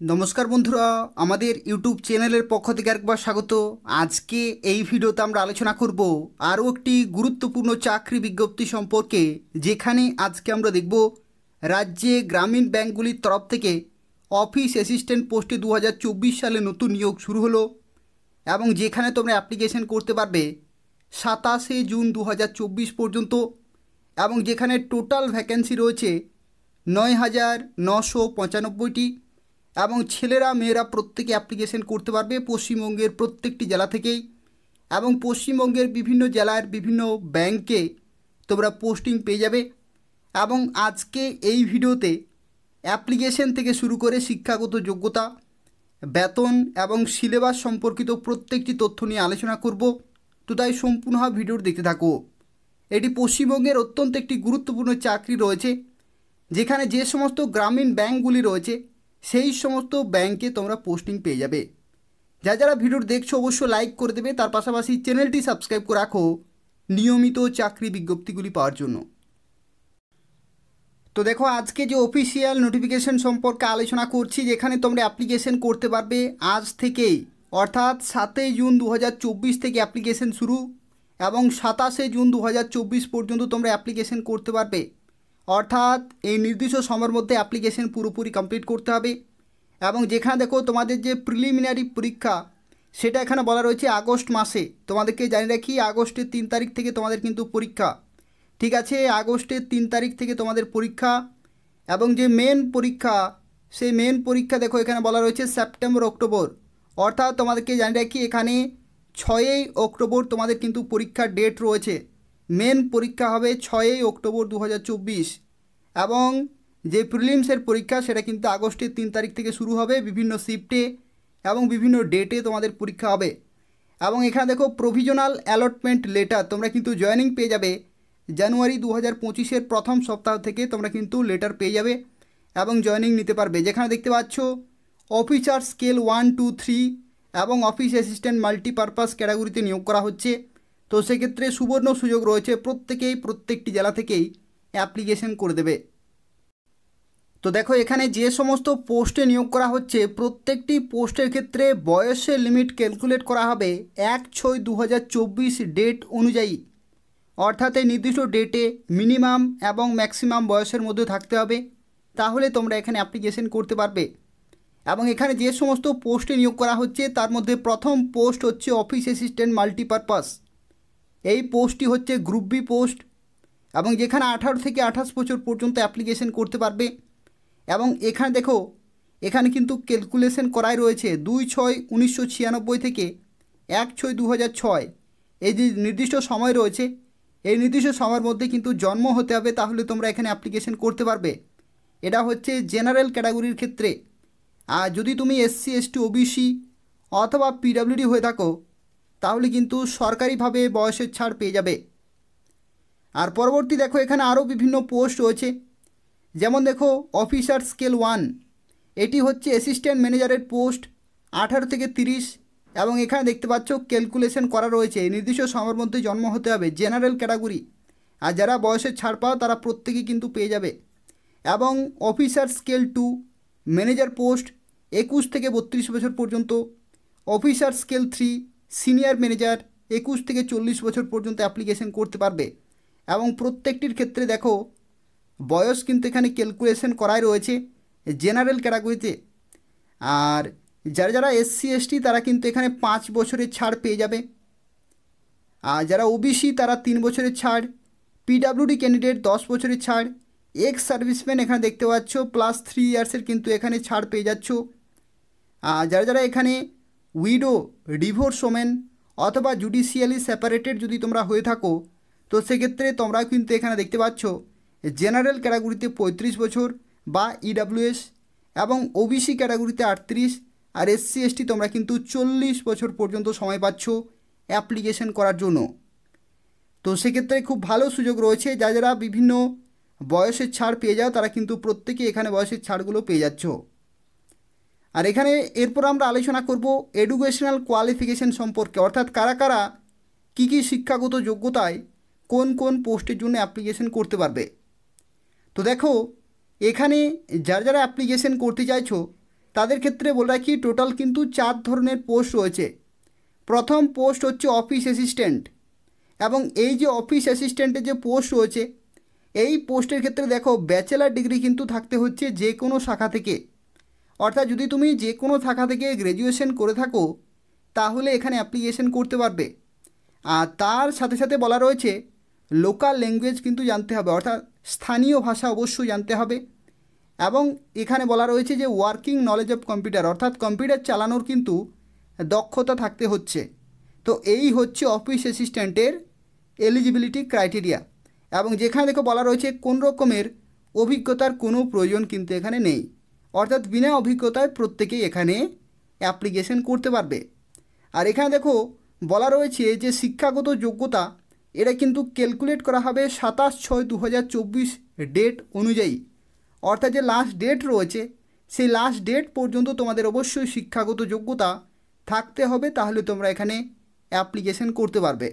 নমস্কার বন্ধুরা, আমাদের ইউটিউব চ্যানেলের পক্ষ থেকে একবার স্বাগত। আজকে এই ভিডিওতে আমরা আলোচনা করব আরও একটি গুরুত্বপূর্ণ চাকরি বিজ্ঞপ্তি সম্পর্কে, যেখানে আজকে আমরা দেখব রাজ্যে গ্রামীণ ব্যাংকগুলির তরফ থেকে অফিস অ্যাসিস্ট্যান্ট পোস্টে 2024 সালে নতুন নিয়োগ শুরু হলো এবং যেখানে তোমরা অ্যাপ্লিকেশন করতে পারবে 27 জুন 2024 পর্যন্ত এবং যেখানে টোটাল ভ্যাকেন্সি রয়েছে 9,995টি এবং ছেলেরা মেয়েরা প্রত্যেকে অ্যাপ্লিকেশন করতে পারবে পশ্চিমবঙ্গের প্রত্যেকটি জেলা থেকেই এবং পশ্চিমবঙ্গের বিভিন্ন জেলার বিভিন্ন ব্যাংকে তোমরা পোস্টিং পেয়ে যাবে। এবং আজকে এই ভিডিওতে অ্যাপ্লিকেশন থেকে শুরু করে শিক্ষাগত যোগ্যতা, বেতন এবং সিলেবাস সম্পর্কিত প্রত্যেকটি তথ্য নিয়ে আলোচনা করব। তো তাই সম্পূর্ণভাবে ভিডিওটি দেখতে থাকো। এটি পশ্চিমবঙ্গের অত্যন্ত একটি গুরুত্বপূর্ণ চাকরি রয়েছে, যেখানে যে সমস্ত গ্রামীণ ব্যাংকগুলি রয়েছে সেই সমস্ত ব্যাংকে তোমরা পোস্টিং পেয়ে যাবে। যারা ভিডিও দেখছো অবশ্যই লাইক করে দেবে, তার পাশাপাশি চ্যানেলটি সাবস্ক্রাইব করে রাখো নিয়মিত চাকরি বিজ্ঞপ্তিগুলি পাওয়ার জন্য। তো দেখো, আজকে যে অফিসিয়াল নোটিফিকেশন সম্পর্কে আলোচনা করছি, যেখানে তোমরা অ্যাপ্লিকেশন করতে পারবে আজ থেকেই, অর্থাৎ 7 জুন 2024 থেকে অ্যাপ্লিকেশন শুরু এবং 27 জুন 2024 পর্যন্ত তোমরা অ্যাপ্লিকেশন করতে পারবে। অর্থাৎ এই নির্দিষ্ট সময়ের মধ্যে অ্যাপ্লিকেশন পুরোপুরি কমপ্লিট করতে হবে। এবং যেখানে দেখো তোমাদের যে প্রিলিমিনারি পরীক্ষা, সেটা এখানে বলা রয়েছে আগস্ট মাসে। তোমাদেরকে জানিয়ে রাখি, আগস্টের 3 তারিখ থেকে তোমাদের কিন্তু পরীক্ষা, ঠিক আছে? আগস্টের 3 তারিখ থেকে তোমাদের পরীক্ষা। এবং যে মেন পরীক্ষা, সেই মেন পরীক্ষা দেখো এখানে বলা রয়েছে সেপ্টেম্বর অক্টোবর। অর্থাৎ তোমাদেরকে জানিয়ে রাখি, এখানে 6 অক্টোবর তোমাদের কিন্তু পরীক্ষার ডেট রয়েছে। মেন পরীক্ষা হবে 6 অক্টোবর 2024 এবং যে প্রিলিমসের পরীক্ষা সেটা কিন্তু আগস্টের 3 তারিখ থেকে শুরু হবে। বিভিন্ন শিফটে এবং বিভিন্ন ডেটে তোমাদের পরীক্ষা হবে। এবং এখানে দেখো প্রভিজনাল অ্যালটমেন্ট লেটার তোমরা কিন্তু জয়েনিং পেয়ে যাবে জানুয়ারি 2025-এর প্রথম সপ্তাহ থেকে তোমরা কিন্তু লেটার পেয়ে যাবে এবং জয়েনিং নিতে পারবে। যেখানে দেখতে পাচ্ছ অফিসার স্কেল 1, 2, 3 এবং অফিস অ্যাসিস্ট্যান্ট মাল্টিপারপাস ক্যাটাগরিতে নিয়োগ করা হচ্ছে। তো সেক্ষেত্রে সুবর্ণ সুযোগ রয়েছে, প্রত্যেকেই প্রত্যেকটি জেলা থেকেই অ্যাপ্লিকেশন করে দেবে। তো দেখো, এখানে যে সমস্ত পোস্টে নিয়োগ করা হচ্ছে প্রত্যেকটি পোস্টের ক্ষেত্রে বয়সের লিমিট ক্যালকুলেট করা হবে 1/6/2024 ডেট অনুযায়ী। অর্থাৎ এই নির্দিষ্ট ডেটে মিনিমাম এবং ম্যাক্সিমাম বয়সের মধ্যে থাকতে হবে, তাহলে তোমরা এখানে অ্যাপ্লিকেশন করতে পারবে। এবং এখানে যে সমস্ত পোস্টে নিয়োগ করা হচ্ছে তার মধ্যে প্রথম পোস্ট হচ্ছে অফিস অ্যাসিস্ট্যান্ট মাল্টিপারপাস। এই পোস্টটি হচ্ছে গ্রুপ বি পোস্ট এবং যেখানে 18 থেকে 28 বছর পর্যন্ত অ্যাপ্লিকেশন করতে পারবে। এবং এখানে দেখো, এখানে কিন্তু ক্যালকুলেশন করাই রয়েছে 2/6/1996 থেকে 1/6/2006। এই যে নির্দিষ্ট সময় রয়েছে, এই নির্দিষ্ট সময়ের মধ্যে কিন্তু জন্ম হতে হবে, তাহলে তোমরা এখানে অ্যাপ্লিকেশন করতে পারবে। এটা হচ্ছে জেনারেল ক্যাটাগরির ক্ষেত্রে। আর যদি তুমি SC ST OBC অথবা PWD হয়ে থাকো, তাহলে কিন্তু সরকারিভাবে বয়সের ছাড় পেয়ে যাবে। আর পরবর্তী দেখো, এখানে আরও বিভিন্ন পোস্ট রয়েছে। যেমন দেখো অফিসার স্কেল 1, এটি হচ্ছে অ্যাসিস্ট্যান্ট ম্যানেজারের পোস্ট 18 থেকে 30 এবং এখানে দেখতে পাচ্ছ ক্যালকুলেশন করা রয়েছে নির্দিষ্ট সময়ের মধ্যে জন্ম হতে হবে, জেনারেল ক্যাটাগরি। আর যারা বয়সের ছাড় পাও তারা প্রত্যেকেই কিন্তু পেয়ে যাবে। এবং অফিসার স্কেল 2 ম্যানেজার পোস্ট 21 থেকে 32 বছর পর্যন্ত। অফিসার স্কেল 3 সিনিয়র ম্যানেজার 21 থেকে 40 বছর পর্যন্ত অ্যাপ্লিকেশন করতে পারবে। এবং প্রত্যেকটির ক্ষেত্রে দেখো বয়স কিন্তু এখানে ক্যালকুলেশন করাই রয়েছে জেনারেল ক্যাটাগরিতে। আর যারা SC ST তারা কিন্তু এখানে 5 বছরের ছাড় পেয়ে যাবে। আর যারা OBC তারা 3 বছরের ছাড়, PWD ক্যান্ডিডেট 10 বছরের ছাড়, এক্স সার্ভিসম্যান এখানে দেখতে পাচ্ছ +3 ইয়ার্সের কিন্তু এখানে ছাড় পেয়ে যাচ্ছ। আর যারা এখানে উইডো, ডিভোর্স ওমেন অথবা জুডিশিয়ালি সেপারেটেড যদি তোমরা হয়ে থাকো, তো সেক্ষেত্রে তোমরা কিন্তু এখানে দেখতে পাচ্ছ জেনারেল ক্যাটাগরিতে 35 বছর বা EWS এবং OBC ক্যাটাগরিতে 38 আর SC ST তোমরা কিন্তু 40 বছর পর্যন্ত সময় পাচ্ছ অ্যাপ্লিকেশন করার জন্য। তো সেক্ষেত্রে খুব ভালো সুযোগ রয়েছে। যারা বিভিন্ন বয়সের ছাড় পেয়ে যাও তারা কিন্তু প্রত্যেকে এখানে বয়সের ছাড়গুলো পেয়ে যাচ্ছ। আর এখানে এরপর আমরা আলোচনা করব এডুকেশনাল কোয়ালিফিকেশন সম্পর্কে, অর্থাৎ কারা কারা কী কী শিক্ষাগত যোগ্যতায় কোন কোন পোস্টের জন্য অ্যাপ্লিকেশন করতে পারবে। তো দেখো, এখানে যারা অ্যাপ্লিকেশন করতে চাইছো তাদের ক্ষেত্রে বলে রাখি টোটাল কিন্তু 4 ধরনের পোস্ট রয়েছে। প্রথম পোস্ট হচ্ছে অফিস অ্যাসিস্ট্যান্ট, এবং এই যে অফিস অ্যাসিস্ট্যান্টের যে পোস্ট রয়েছে এই পোস্টের ক্ষেত্রে দেখো ব্যাচেলার ডিগ্রি কিন্তু থাকতে হচ্ছে যে কোনো শাখা থেকে। অর্থাৎ যদি তুমি যে কোনো শাখা থেকে গ্র্যাজুয়েশন করে থাকো তাহলে এখানে অ্যাপ্লিকেশন করতে পারবে। আর তার সাথে সাথে বলা রয়েছে লোকাল ল্যাঙ্গুয়েজ কিন্তু জানতে হবে, অর্থাৎ স্থানীয় ভাষা অবশ্যই জানতে হবে। এবং এখানে বলা রয়েছে যে ওয়ার্কিং নলেজ অফ কম্পিউটার, অর্থাৎ কম্পিউটার চালানোর কিন্তু দক্ষতা থাকতে হচ্ছে। তো এই হচ্ছে অফিস অ্যাসিস্ট্যান্টের এলিজিবিলিটি ক্রাইটেরিয়া। এবং যেখানে দেখো বলা রয়েছে কোন রকমের অভিজ্ঞতার কোনো প্রয়োজন কিন্তু এখানে নেই, অর্থাৎ বিনা অভিজ্ঞতায় প্রত্যেকেই এখানে অ্যাপ্লিকেশন করতে পারবে। আর এখানে দেখো বলা রয়েছে যে শিক্ষাগত যোগ্যতা এটা কিন্তু ক্যালকুলেট করা হবে 27/6/2024 ডেট অনুযায়ী, অর্থাৎ যে লাস্ট ডেট রয়েছে সেই লাস্ট ডেট পর্যন্ত তোমাদের অবশ্যই শিক্ষাগত যোগ্যতা থাকতে হবে, তাহলে তোমরা এখানে অ্যাপ্লিকেশন করতে পারবে।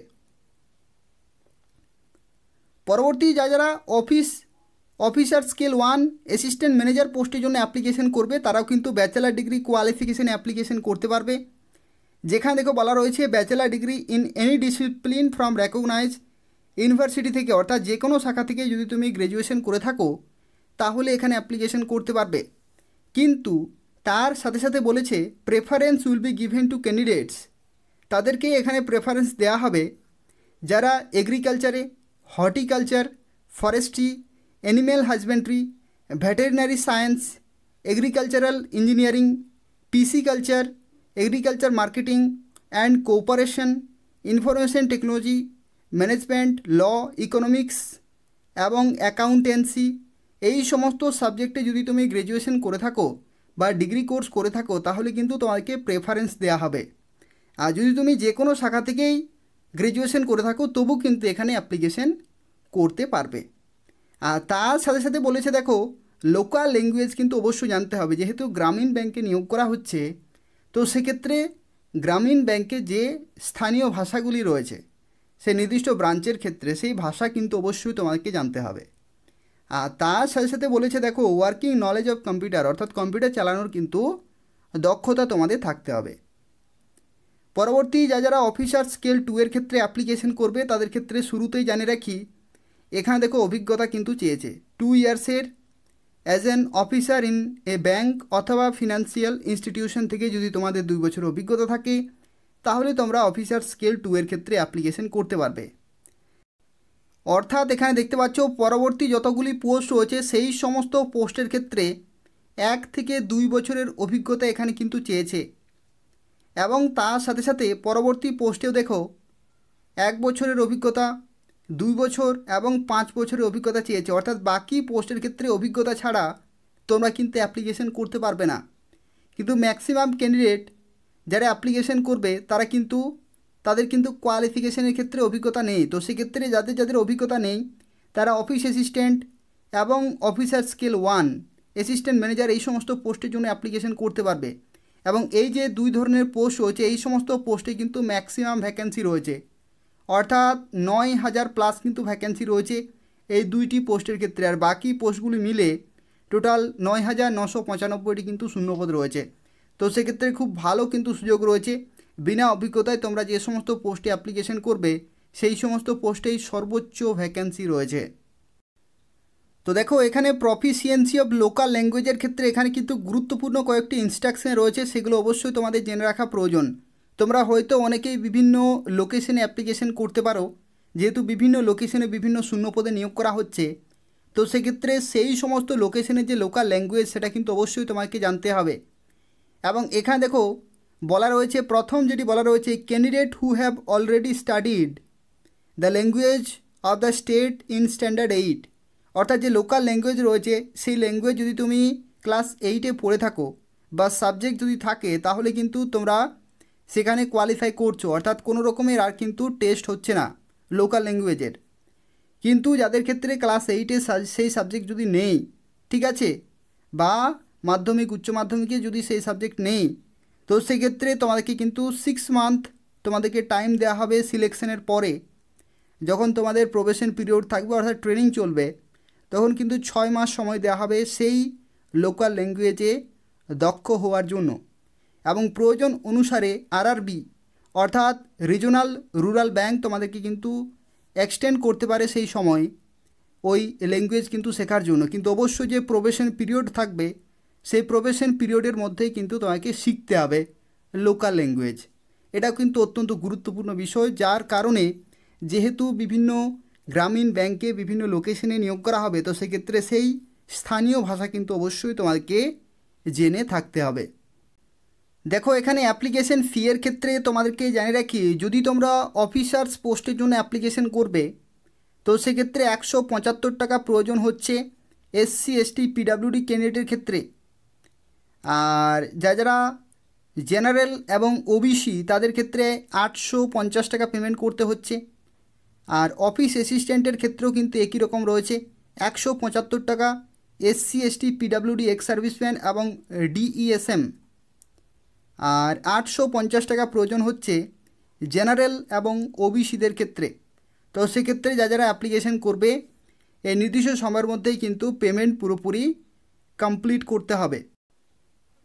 পরবর্তী যারা অফিসার স্কেল 1 অ্যাসিস্ট্যান্ট ম্যানেজার পোস্টের জন্য অ্যাপ্লিকেশন করবে তারাও কিন্তু ব্যাচেলার ডিগ্রি কোয়ালিফিকেশানে অ্যাপ্লিকেশন করতে পারবে। যেখানে দেখো বলা রয়েছে bachelor degree in any discipline from recognize university থেকে, অর্থাৎ যে কোনো শাখা থেকে যদি তুমি গ্র্যাজুয়েশন করে থাকো তাহলে এখানে অ্যাপ্লিকেশন করতে পারবে। কিন্তু তার সাথে সাথে বলেছে preference will be given to candidates, তাদেরকে এখানে প্রেফারেন্স দেওয়া হবে যারা এগ্রিকালচারে, horticulture, forestry, animal husbandry, veterinary science, agricultural engineering, pisciculture, agriculture marketing and cooperation, information technology, management, law, economics এবং অ্যাকাউন্টেন্সি, এই সমস্ত সাবজেক্টে যদি তুমি গ্র্যাজুয়েশন করে থাকো বা ডিগ্রি কোর্স করে থাকো তাহলে কিন্তু তোমাকে প্রেফারেন্স দেওয়া হবে। আর যদি তুমি যে কোনো শাখা থেকেই গ্র্যাজুয়েশন করে থাকো তবু কিন্তু এখানে অ্যাপ্লিকেশন করতে পারবে। আর তার সাথে সাথে বলেছে দেখো লোকাল ল্যাঙ্গুয়েজ কিন্তু অবশ্যই জানতে হবে, যেহেতু গ্রামীণ ব্যাংকে নিয়োগ করা হচ্ছে তো সেক্ষেত্রে গ্রামীণ ব্যাংকে যে স্থানীয় ভাষাগুলি রয়েছে সেই নির্দিষ্ট ব্রাঞ্চের ক্ষেত্রে সেই ভাষা কিন্তু অবশ্যই তোমাকে জানতে হবে। আর তার সাথে সাথে বলেছে দেখো ওয়ার্কিং নলেজ অফ কম্পিউটার, অর্থাৎ কম্পিউটার চালানোর কিন্তু দক্ষতা তোমাদের থাকতে হবে। পরবর্তী যারা অফিসার স্কেল 2 এর ক্ষেত্রে অ্যাপ্লিকেশন করবে তাদের ক্ষেত্রে শুরুতেই জানিয়ে রাখি এখানে দেখো অভিজ্ঞতা কিন্তু চেয়েছে 2 ইয়ার্সের as an officer in a bank অথবা ফিনান্সিয়াল ইনস্টিটিউশন থেকে যদি তোমাদের 2 বছর অভিজ্ঞতা থাকে তাহলে তোমরা অফিসার স্কেল 2 এর ক্ষেত্রে অ্যাপ্লিকেশন করতে পারবে। অর্থাৎ এখানে দেখতে পাচ্ছ পরবর্তী যতগুলি পোস্ট রয়েছে সেই সমস্ত পোস্টের ক্ষেত্রে 1 থেকে 2 বছরের অভিজ্ঞতা এখানে কিন্তু চেয়েছে। এবং তার সাথে সাথে পরবর্তী পোস্টেও দেখো 1 বছরের অভিজ্ঞতা, 2 বছর এবং 5 বছরের অভিজ্ঞতা চেয়েছে, অর্থাৎ বাকি পোস্টের ক্ষেত্রে অভিজ্ঞতা ছাড়া তোমরা কিন্তু অ্যাপ্লিকেশন করতে পারবে না। কিন্তু ম্যাক্সিমাম ক্যান্ডিডেট যারা অ্যাপ্লিকেশন করবে তারা কিন্তু তাদের কিন্তু কোয়ালিফিকেশনের ক্ষেত্রে অভিজ্ঞতা নেই। তো সেক্ষেত্রে যাদের অভিজ্ঞতা নেই তারা অফিস অ্যাসিস্ট্যান্ট এবং অফিসার স্কেল 1 অ্যাসিস্ট্যান্ট ম্যানেজার এই সমস্ত পোস্টের জন্য অ্যাপ্লিকেশন করতে পারবে। এবং এই যে 2 ধরনের পোস্ট রয়েছে এই সমস্ত পোস্টে কিন্তু ম্যাক্সিমাম ভ্যাকেন্সি রয়েছে, অর্থাৎ 9,000 প্লাস কিন্তু ভ্যাকেন্সি রয়েছে এই 2টি পোস্টের ক্ষেত্রে। আর বাকি পোস্টগুলি মিলে টোটাল 9,995টি কিন্তু শূন্যপদ রয়েছে। তো সেক্ষেত্রে খুব ভালো কিন্তু সুযোগ রয়েছে, বিনা অভিজ্ঞতায় তোমরা যে সমস্ত পোস্টে অ্যাপ্লিকেশন করবে সেই সমস্ত পোস্টেই সর্বোচ্চ ভ্যাকেন্সি রয়েছে। তো দেখো এখানে প্রফিসিয়েন্সি অফ লোকাল ল্যাঙ্গুয়েজের ক্ষেত্রে এখানে কিন্তু গুরুত্বপূর্ণ কয়েকটি ইনস্ট্রাকশন রয়েছে, সেগুলো অবশ্যই তোমাদের জেনে রাখা প্রয়োজন। তোমরা হয়তো অনেকেই বিভিন্ন লোকেশনে অ্যাপ্লিকেশন করতে পারো, যেহেতু বিভিন্ন লোকেশনে বিভিন্ন শূন্যপদে নিয়োগ করা হচ্ছে তো সেক্ষেত্রে সেই সমস্ত লোকেশনের যে লোকাল ল্যাঙ্গুয়েজ সেটা কিন্তু অবশ্যই তোমাকে জানতে হবে। এবং এখানে দেখো বলা রয়েছে প্রথম যেটি বলা রয়েছে candidate who have already studied the language of the state in standard 8, অর্থাৎ যে লোকাল ল্যাঙ্গুয়েজ রয়েছে সেই ল্যাঙ্গুয়েজ যদি তুমি ক্লাস 8-এ পড়ে থাকো বা সাবজেক্ট যদি থাকে তাহলে কিন্তু তোমরা সেখানে কোয়ালিফাই করছো, অর্থাৎ কোনো রকমের আর কিন্তু টেস্ট হচ্ছে না লোকাল ল্যাঙ্গুয়েজের। কিন্তু যাদের ক্ষেত্রে ক্লাস 8-এ সেই সাবজেক্ট যদি নেই, ঠিক আছে, বা মাধ্যমিক উচ্চ মাধ্যমিকে যদি সেই সাবজেক্ট নেই তো সেক্ষেত্রে তোমাদেরকে কিন্তু 6 মান্থ তোমাদেরকে টাইম দেওয়া হবে সিলেকশনের পরে। যখন তোমাদের প্রবেশন পিরিয়ড থাকবে অর্থাৎ ট্রেনিং চলবে তখন কিন্তু 6 মাস সময় দেওয়া হবে সেই লোকাল ল্যাঙ্গুয়েজে দক্ষ হওয়ার জন্য এবং প্রয়োজন অনুসারে আরআরবি অর্থাৎ রিজনাল রুরাল ব্যাংক তোমাদেরকে কিন্তু এক্সটেন্ড করতে পারে সেই সময় ওই ল্যাঙ্গুয়েজ কিন্তু শেখার জন্য, কিন্তু অবশ্যই যে প্রবেশন পিরিয়ড থাকবে সেই প্রবেশন পিরিয়ডের মধ্যেই কিন্তু তোমাকে শিখতে হবে লোকাল ল্যাঙ্গুয়েজ। এটা কিন্তু অত্যন্ত গুরুত্বপূর্ণ বিষয়, যার কারণে যেহেতু বিভিন্ন গ্রামীণ ব্যাংকে বিভিন্ন লোকেশনে নিয়োগ করা হবে, তো সেক্ষেত্রে সেই স্থানীয় ভাষা কিন্তু অবশ্যই তোমাকে জেনে থাকতে হবে। দেখো এখানে অ্যাপ্লিকেশন ফি এর ক্ষেত্রে তোমাদেরকে জানিয়ে রাখি, যদি তোমরা অফিসার্স পোস্টের জন্য অ্যাপ্লিকেশন করবে তো সেক্ষেত্রে 175 টাকা প্রয়োজন হচ্ছে SC ST PWD ক্যান্ডিডেটের ক্ষেত্রে। আর যারা জেনারেল এবং OBC তাদের ক্ষেত্রে 850 টাকা পেমেন্ট করতে হচ্ছে। আর অফিস অ্যাসিস্ট্যান্টের ক্ষেত্রেও কিন্তু একই রকম রয়েছে, 175 টাকা SC ST PWD ex serviceman এবং DESM। আর 850 টাকা প্রয়োজন হচ্ছে জেনারেল এবং OBCদের ক্ষেত্রে। তো সেক্ষেত্রে যারা অ্যাপ্লিকেশন করবে এই নির্দিষ্ট সময়ের মধ্যেই কিন্তু পেমেন্ট পুরোপুরি কমপ্লিট করতে হবে।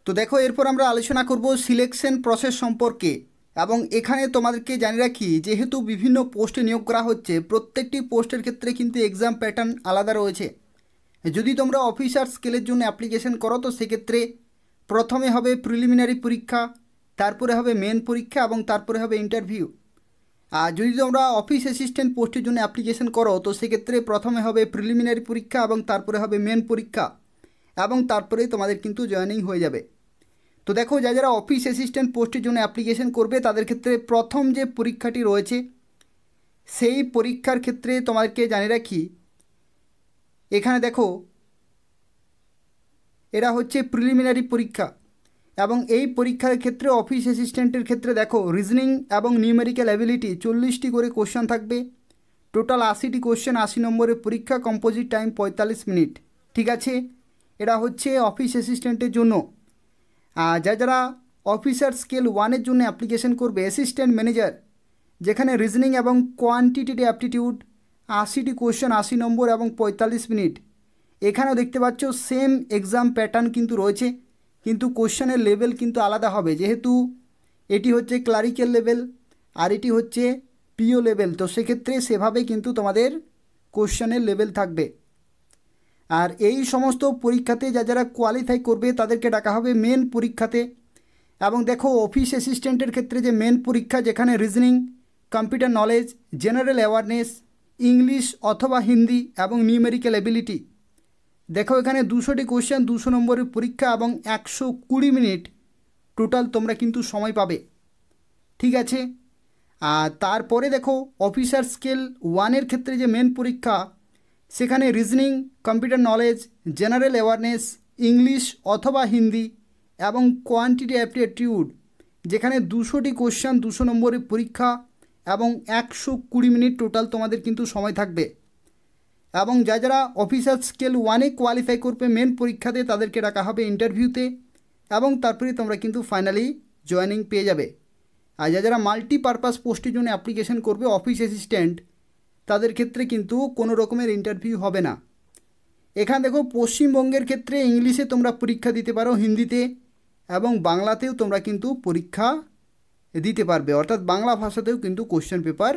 তো দেখো এরপর আমরা আলোচনা করব সিলেকশন প্রসেস সম্পর্কে, এবং এখানে তোমাদেরকে জানিয়ে রাখি যেহেতু বিভিন্ন পোস্টে নিয়োগ করা হচ্ছে, প্রত্যেকটি পোস্টের ক্ষেত্রে কিন্তু এক্সাম প্যাটার্ন আলাদা রয়েছে। যদি তোমরা অফিসার স্কেলের জন্য অ্যাপ্লিকেশন করো তো সেক্ষেত্রে প্রথমে হবে প্রিলিমিনারি পরীক্ষা, তারপরে হবে মেন পরীক্ষা এবং তারপরে হবে ইন্টারভিউ। আর যদি তোমরা অফিস অ্যাসিস্ট্যান্ট পোস্টের জন্য অ্যাপ্লিকেশন করো তো সেক্ষেত্রে প্রথমে হবে প্রিলিমিনারি পরীক্ষা এবং তারপরে হবে মেন পরীক্ষা এবং তারপরে তোমাদের কিন্তু জয়েনিং হয়ে যাবে। তো দেখো যারা অফিস অ্যাসিস্ট্যান্ট পোস্টের জন্য অ্যাপ্লিকেশন করবে তাদের ক্ষেত্রে প্রথম যে পরীক্ষাটি রয়েছে সেই পরীক্ষার ক্ষেত্রে তোমাদেরকে জানিয়ে রাখি, এখানে দেখো এরা হচ্ছে প্রিলিমিনারি পরীক্ষা, এবং এই পরীক্ষার ক্ষেত্রে অফিস অ্যাসিস্ট্যান্টের ক্ষেত্রে দেখো রিজনিং এবং নিউমেরিক্যাল অ্যাবিলিটি 40টি করে কোশ্চেন থাকবে, টোটাল 80টি কোশ্চেন, 80 নম্বরের পরীক্ষা, কম্পোজিট টাইম 45 মিনিট। ঠিক আছে, এটা হচ্ছে অফিস অ্যাসিস্ট্যান্টের জন্য। আর যারা অফিসার স্কেল 1-এর জন্য অ্যাপ্লিকেশন করবে অ্যাসিস্ট্যান্ট ম্যানেজার, যেখানে রিজনিং এবং কোয়ান্টিটেটিভ অ্যাপটিটিউড 80টি কোশ্চেন, 80 নম্বর এবং 45 মিনিট। এখানেও দেখতে পাচ্ছ সেম এক্সাম প্যাটার্ন কিন্তু রয়েছে, কিন্তু কোশ্চেনের লেভেল কিন্তু আলাদা হবে, যেহেতু এটি হচ্ছে ক্লারিক্যাল লেভেল আর এটি হচ্ছে PO লেভেল। তো সেক্ষেত্রে সেভাবে কিন্তু তোমাদের কোশ্চেনের লেভেল থাকবে। আর এই সমস্ত পরীক্ষাতে যারা কোয়ালিফাই করবে তাদেরকে ডাকা হবে মেন পরীক্ষাতে। এবং দেখো অফিস অ্যাসিস্ট্যান্টের ক্ষেত্রে যে মেন পরীক্ষা, যেখানে reasoning, computer knowledge, general awareness, English অথবা হিন্দি এবং নিউমেরিক্যাল অ্যাবিলিটি। দেখো এখানে 200টি কোশ্চেন, 200 নম্বরের পরীক্ষা এবং 120 মিনিট টোটাল তোমরা কিন্তু সময় পাবে। ঠিক আছে, আর তারপরে দেখো অফিসার স্কেল 1-এর ক্ষেত্রে যে মেন পরীক্ষা, সেখানে reasoning, computer knowledge, general awareness, English অথবা হিন্দি এবং কোয়ান্টিটি অ্যাপটিটিউড, যেখানে 200টি কোশ্চেন, 200 নম্বরের পরীক্ষা এবং 120 মিনিট টোটাল তোমাদের কিন্তু সময় থাকবে। এবং যারা অফিসার স্কেল 1-এ কোয়ালিফাই করবে মেন পরীক্ষাতে তাদেরকে ডাকা হবে ইন্টারভিউতে, এবং তারপরে তোমরা কিন্তু ফাইনালি জয়েনিং পেয়ে যাবে। আর যারা মাল্টিপারপাস পোস্টের জন্য অ্যাপ্লিকেশন করবে অফিস অ্যাসিস্ট্যান্ট, তাদের ক্ষেত্রে কিন্তু কোনো রকমের ইন্টারভিউ হবে না। এখানে দেখো পশ্চিমবঙ্গের ক্ষেত্রে ইংলিশে তোমরা পরীক্ষা দিতে পারো, হিন্দিতে এবং বাংলাতেও তোমরা কিন্তু পরীক্ষা দিতে পারবে, অর্থাৎ বাংলা ভাষাতেও কিন্তু কোশ্চেন পেপার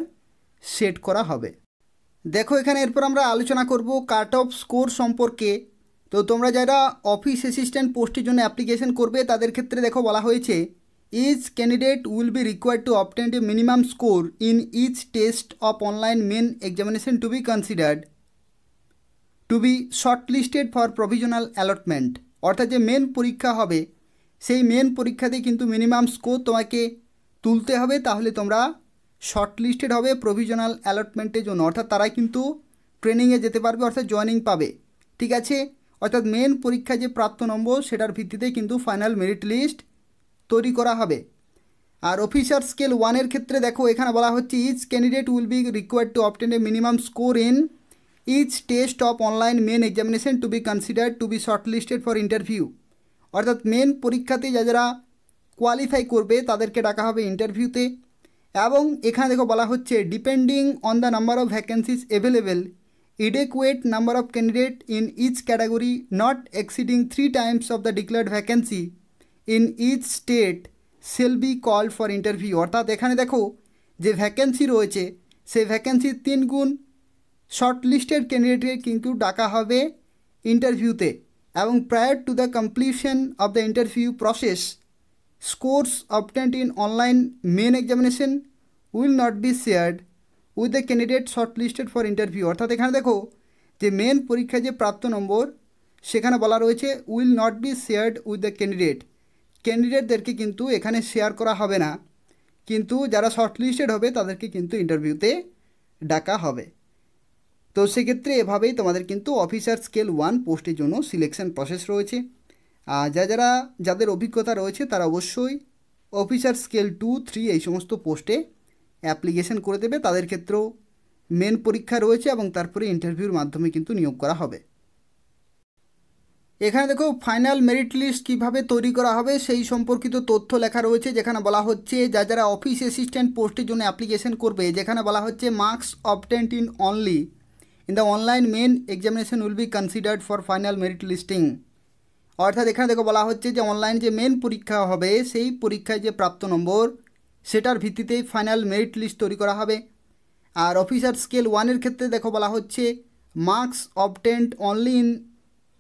সেট করা হবে। দেখো এখানে এরপর আমরা আলোচনা করব কাট অফ স্কোর সম্পর্কে। তো তোমরা যারা অফিস অ্যাসিস্ট্যান্ট পোস্টের জন্য অ্যাপ্লিকেশন করবে তাদের ক্ষেত্রে দেখো বলা হয়েছে, each candidate will be required to obtain a minimum score in each test of online main examination to be considered to be shortlisted for provisional allotment. অর্থাৎ যে মেন পরীক্ষা হবে সেই মেন পরীক্ষাতে কিন্তু মিনিমাম স্কোর তোমাকে তুলতে হবে, তাহলে তোমরা শর্টলিস্টেড হবে প্রভিশনাল অ্যালটমেন্টের জন্য, অর্থাৎ তারাই কিন্তু ট্রেনিংয়ে যেতে পারবে, অর্থাৎ জয়েনিং পাবে। ঠিক আছে, অর্থাৎ মেন পরীক্ষা যে প্রাপ্ত নম্বর সেটার ভিত্তিতে কিন্তু ফাইনাল মেরিট লিস্ট তৈরি করা হবে। আর অফিসার স্কেল 1-এর ক্ষেত্রে দেখো এখানে বলা হচ্ছে, each candidate will be required to obtain a minimum score in each test of online main examination to be considered to be shortlisted for interview. অর্থাৎ মেন পরীক্ষাতে যারা কোয়ালিফাই করবে তাদেরকে ডাকা হবে ইন্টারভিউতে। এবং এখানে দেখো বলা হচ্ছে, depending on the number of vacancies available adequate number of candidate in each category not exceeding 3 times of the declared vacancy in each state shall be called for interview। অর্থাৎ এখানে দেখো যে ভ্যাকেন্সি রয়েছে সেই ভ্যাকেন্সির 3 গুণ শর্ট লিস্টেড ক্যান্ডিডেটকে কিন্তু ডাকা হবে ইন্টারভিউতে, এবং prior to the completion of the interview process scores obtained in online main examination will not be shared with the candidate shortlisted for interview। অর্থাৎ এখানে দেখো যে মেন পরীক্ষায় যে প্রাপ্ত নম্বর সেখানে বলা রয়েছে will not be shared with the ক্যান্ডিডেটদেরকে কিন্তু এখানে শেয়ার করা হবে না, কিন্তু যারা শর্টলিস্টেড হবে তাদেরকে কিন্তু ইন্টারভিউতে ডাকা হবে। তো সেক্ষেত্রে এভাবেই তোমাদের কিন্তু অফিসার স্কেল 1 পোস্টের জন্য সিলেকশন প্রসেস রয়েছে। আর যাদের অভিজ্ঞতা রয়েছে তারা অবশ্যই অফিসার স্কেল 2, 3 এই সমস্ত পোস্টে অ্যাপ্লিকেশন করে দেবে। তাদের ক্ষেত্রেও মেন পরীক্ষা রয়েছে এবং তারপরে ইন্টারভিউর মাধ্যমে কিন্তু নিয়োগ করা হবে। এখানে দেখো ফাইনাল মেরিট লিস্ট কীভাবে তৈরি করা হবে সেই সম্পর্কিত তথ্য লেখা রয়েছে, যেখানে বলা হচ্ছে যারা অফিস অ্যাসিস্ট্যান্ট পোস্টের জন্য অ্যাপ্লিকেশন করবে, যেখানে বলা হচ্ছে marks obtained in only in the online main examination will be considered for final merit listing. অর্থাৎ এখানে দেখো বলা হচ্ছে যে অনলাইন যে মেন পরীক্ষা হবে সেই পরীক্ষায় যে প্রাপ্ত নম্বর সেটার ভিত্তিতেই ফাইনাল মেরিট লিস্ট তৈরি করা হবে। আর অফিসার স্কেল 1-এর ক্ষেত্রে দেখো বলা হচ্ছে marks obtained only in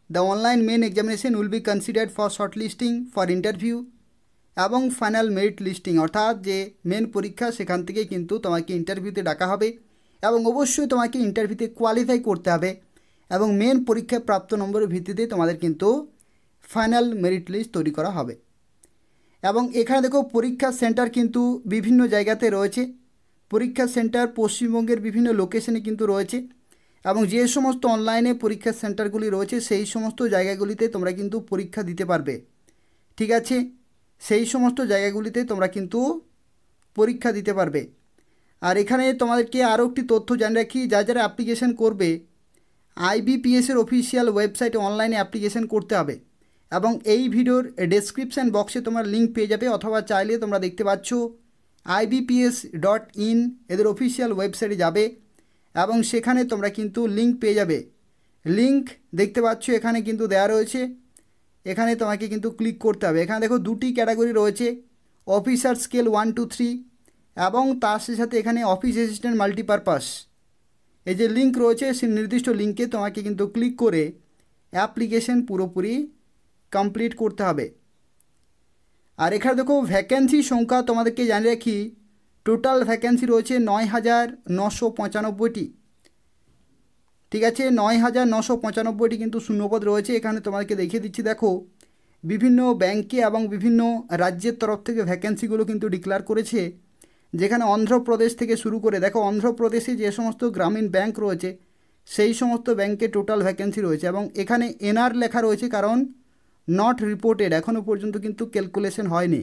the online main examination will be considered for short listing for interview এবং ফাইনাল মেরিট লিস্টিং। অর্থাৎ যে মেন পরীক্ষা সেখান থেকে কিন্তু তোমাকে ইন্টারভিউতে ডাকা হবে এবং অবশ্যই তোমাকে ইন্টারভিউতে কোয়ালিফাই করতে হবে এবং মেন পরীক্ষায় প্রাপ্ত নম্বরের ভিত্তিতে তোমাদের কিন্তু ফাইনাল মেরিট লিস্ট তৈরি করা হবে। এবং এখানে দেখো পরীক্ষা সেন্টার কিন্তু বিভিন্ন জায়গাতে রয়েছে। পরীক্ষা সেন্টার পশ্চিমবঙ্গের বিভিন্ন লোকেশনে কিন্তু রয়েছে এবং যে সমস্ত অনলাইনে পরীক্ষা সেন্টারগুলি রয়েছে সেই সমস্ত জায়গাগুলিতে তোমরা কিন্তু পরীক্ষা দিতে পারবে। ঠিক আছে, সেই সমস্ত জায়গাগুলিতে তোমরা কিন্তু পরীক্ষা দিতে পারবে। আর এখানে তোমাদেরকে আরও একটি তথ্য জানিয়ে রাখি, যারা অ্যাপ্লিকেশন করবে IBPS-এর অফিসিয়াল ওয়েবসাইটে অনলাইনে অ্যাপ্লিকেশন করতে হবে এবং এই ভিডিওর ডেসক্রিপশান বক্সে তোমরা লিঙ্ক পেয়ে যাবে, অথবা চাইলে তোমরা দেখতে পাচ্ছ IBPS.in এদের অফিসিয়াল ওয়েবসাইটে যাবে এবং সেখানে তোমরা কিন্তু লিঙ্ক পেয়ে যাবে। লিঙ্ক দেখতে পাচ্ছ এখানে কিন্তু দেওয়া রয়েছে, এখানে তোমাকে কিন্তু ক্লিক করতে হবে। এখানে দেখো 2টি ক্যাটাগরি রয়েছে, অফিসার স্কেল 1, 2, 3 এবং তার সাথে এখানে অফিস অ্যাসিস্ট্যান্ট মাল্টিপারপাস। এই যে লিঙ্ক রয়েছে সেই নির্দিষ্ট লিঙ্কে তোমাকে কিন্তু ক্লিক করে অ্যাপ্লিকেশন পুরোপুরি কমপ্লিট করতে হবে। আর এখানে দেখো ভ্যাকেন্সি সংখ্যা তোমাদেরকে জানিয়ে রাখি, টোটাল ভ্যাকেন্সি রয়েছে 9,995টি। ঠিক আছে, 9,995টি কিন্তু শূন্যপদ রয়েছে। এখানে তোমাদেরকে দেখিয়ে দিচ্ছি, দেখো বিভিন্ন ব্যাংকে এবং বিভিন্ন রাজ্যের তরফ থেকে ভ্যাকেন্সিগুলো কিন্তু ডিক্লেয়ার করেছে, যেখানে অন্ধ্রপ্রদেশ থেকে শুরু করে দেখো অন্ধ্রপ্রদেশে যে সমস্ত গ্রামীণ ব্যাংক রয়েছে সেই সমস্ত ব্যাংকে টোটাল ভ্যাকেন্সি রয়েছে এবং এখানে NR লেখা রয়েছে, কারণ নট রিপোর্টেড এখনও পর্যন্ত কিন্তু ক্যালকুলেশন হয়নি।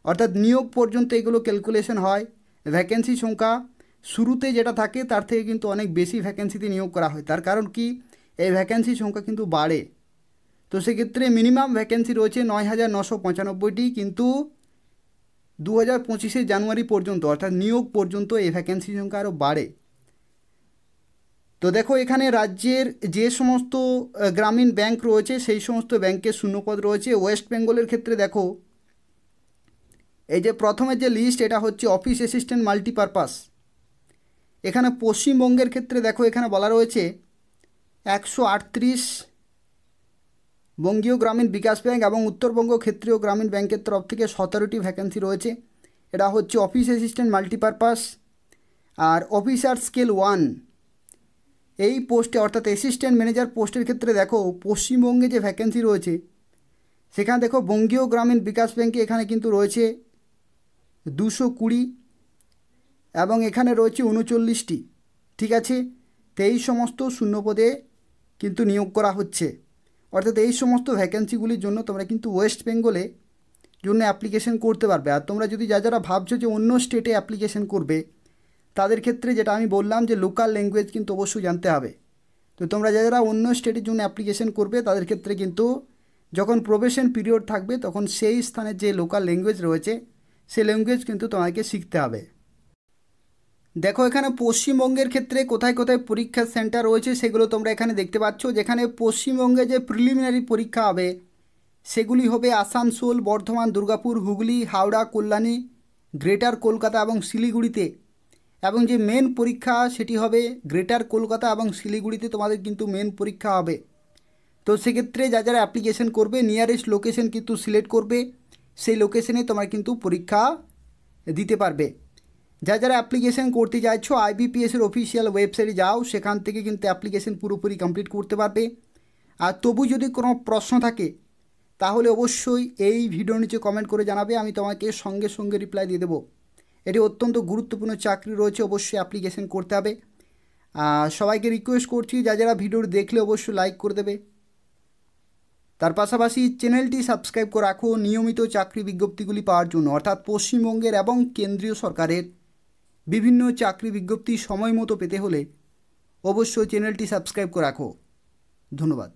অর্থাৎ নিয়োগ পর্যন্ত এগুলো ক্যালকুলেশন হয়। ভ্যাকেন্সি সংখ্যা শুরুতে যেটা থাকে তার থেকে কিন্তু অনেক বেশি ভ্যাকেন্সিতে নিয়োগ করা হয়। তার কারণ কি, এই ভ্যাকেন্সি সংখ্যা কিন্তু বাড়ে। তো সেক্ষেত্রে মিনিমাম ভ্যাকেন্সি রয়েছে 9,995টি, কিন্তু 2025 জানুয়ারি পর্যন্ত অর্থাৎ নিয়োগ পর্যন্ত এই ভ্যাকেন্সি সংখ্যা আরও বাড়ে। তো দেখো এখানে রাজ্যের যে সমস্ত গ্রামীণ ব্যাংক রয়েছে সেই সমস্ত ব্যাংকের শূন্যপদ রয়েছে। ওয়েস্ট বেঙ্গলের ক্ষেত্রে দেখো এই যে প্রথমের যে লিস্ট এটা হচ্ছে অফিস অ্যাসিস্ট্যান্ট মাল্টিপারপাস। এখানে পশ্চিমবঙ্গের ক্ষেত্রে দেখো এখানে বলা রয়েছে 138 বঙ্গীয় গ্রামীণ বিকাশ ব্যাংক এবং উত্তরবঙ্গ ক্ষেত্রীয় গ্রামীণ ব্যাংকের তরফ থেকে 17টি ভ্যাকেন্সি রয়েছে। এটা হচ্ছে অফিস অ্যাসিস্ট্যান্ট মাল্টিপারপাস। আর অফিসার স্কেল 1 এই পোস্টে অর্থাৎ অ্যাসিস্ট্যান্ট ম্যানেজার পোস্টের ক্ষেত্রে দেখো পশ্চিমবঙ্গে যে ভ্যাকেন্সি রয়েছে সেখানে দেখো বঙ্গীয় গ্রামীণ বিকাশ ব্যাংকে এখানে কিন্তু রয়েছে 220 এবং এখানে রয়েছে 39টি। ঠিক আছে, তো এই সমস্ত শূন্যপদে কিন্তু নিয়োগ করা হচ্ছে। অর্থাৎ এই সমস্ত ভ্যাকেন্সিগুলির জন্য তোমরা কিন্তু ওয়েস্ট বেঙ্গলে জন্য অ্যাপ্লিকেশন করতে পারবে। আর তোমরা যদি যারা ভাবছো যে অন্য স্টেটে অ্যাপ্লিকেশন করবে তাদের ক্ষেত্রে যেটা আমি বললাম যে লোকাল ল্যাঙ্গুয়েজ কিন্তু অবশ্যই জানতে হবে। তো তোমরা যারা অন্য স্টেটের জন্য অ্যাপ্লিকেশন করবে তাদের ক্ষেত্রে কিন্তু যখন প্রবেশন পিরিয়ড থাকবে তখন সেই স্থানের যে লোকাল ল্যাঙ্গুয়েজ রয়েছে সেই ল্যাঙ্গুয়েজ কিন্তু তোমাকে শিখতে হবে। দেখো এখানে পশ্চিমবঙ্গের ক্ষেত্রে কোথায় কোথায় পরীক্ষার সেন্টার রয়েছে সেগুলো তোমরা এখানে দেখতে পাচ্ছ। যেখানে পশ্চিমবঙ্গে যে প্রিলিমিনারি পরীক্ষা হবে সেগুলি হবে আসানসোল, বর্ধমান, দুর্গাপুর, হুগলি, হাওড়া, কল্যাণী, গ্রেটার কলকাতা এবং শিলিগুড়িতে। এবং যে মেন পরীক্ষা সেটি হবে গ্রেটার কলকাতা এবং শিলিগুড়িতে তোমাদের কিন্তু মেন পরীক্ষা হবে। তো সেক্ষেত্রে যারা অ্যাপ্লিকেশন করবে নিয়ারেস্ট লোকেশন কিন্তু সিলেক্ট করবে, সেই লোকেশনে তোমরা কিন্তু পরীক্ষা দিতে পারবে। যারা অ্যাপ্লিকেশন করতে চাইছো আইবিপিএসের অফিসিয়াল ওয়েবসাইটে যাও, সেখান থেকে কিন্তু অ্যাপ্লিকেশন পুরোপুরি কমপ্লিট করতে পারবে। আর তবু যদি কোনো প্রশ্ন থাকে তাহলে অবশ্যই এই ভিডিওর নিচে কমেন্ট করে জানাবে, আমি তোমাকে সঙ্গে সঙ্গে রিপ্লাই দিয়ে দেবো। এটি অত্যন্ত গুরুত্বপূর্ণ চাকরি রয়েছে, অবশ্যই অ্যাপ্লিকেশন করতে হবে। সবাইকে রিকোয়েস্ট করছি যারা ভিডিও দেখলে অবশ্যই লাইক করে দেবে। তার পাশাপাশি চ্যানেলটি সাবস্ক্রাইব করে রাখো নিয়মিত চাকরি বিজ্ঞপ্তিগুলি পাওয়ার জন্য, অর্থাৎ পশ্চিমবঙ্গের এবং কেন্দ্রীয় সরকারের বিভিন্ন চাকরি বিজ্ঞপ্তি সময় মতো পেতে হলে অবশ্যই চ্যানেলটি সাবস্ক্রাইব করে রাখো। ধন্যবাদ।